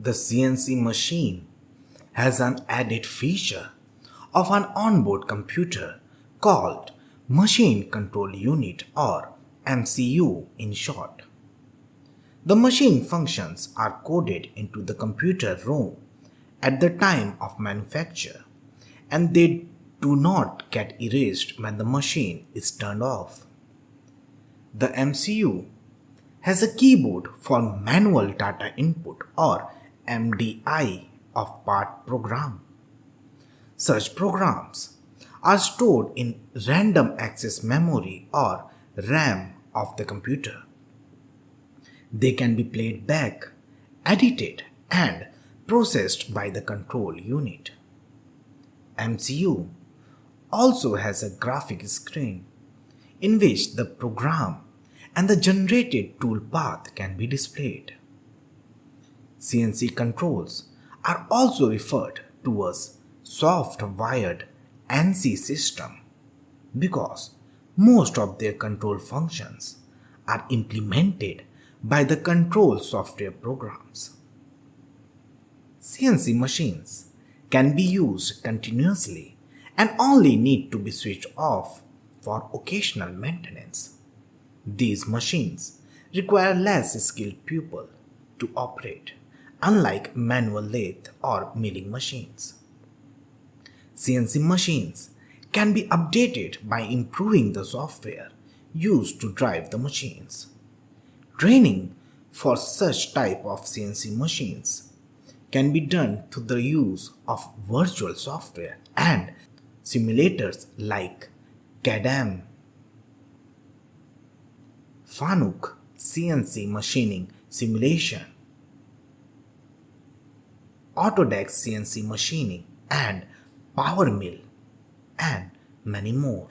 The CNC machine has an added feature of an onboard computer called Machine Control Unit or MCU in short. The machine functions are coded into the computer ROM at the time of manufacture, and they do not get erased when the machine is turned off. The MCU has a keyboard for manual data input or MDI of part program. Such programs are stored in random access memory or RAM of the computer. They can be played back, edited, and processed by the control unit. MCU also has a graphic screen in which the program and the generated toolpath can be displayed. CNC controls are also referred to as soft-wired NC system because most of their control functions are implemented by the control software programs. CNC machines can be used continuously and only need to be switched off for occasional maintenance. These machines require less skilled people to operate, unlike manual lathe or milling machines. CNC machines can be updated by improving the software used to drive the machines. Training for such type of CNC machines can be done through the use of virtual software and simulators like CAD/CAM, Fanuc CNC machining simulation, Autodesk CNC machining, and Power Mill, and many more.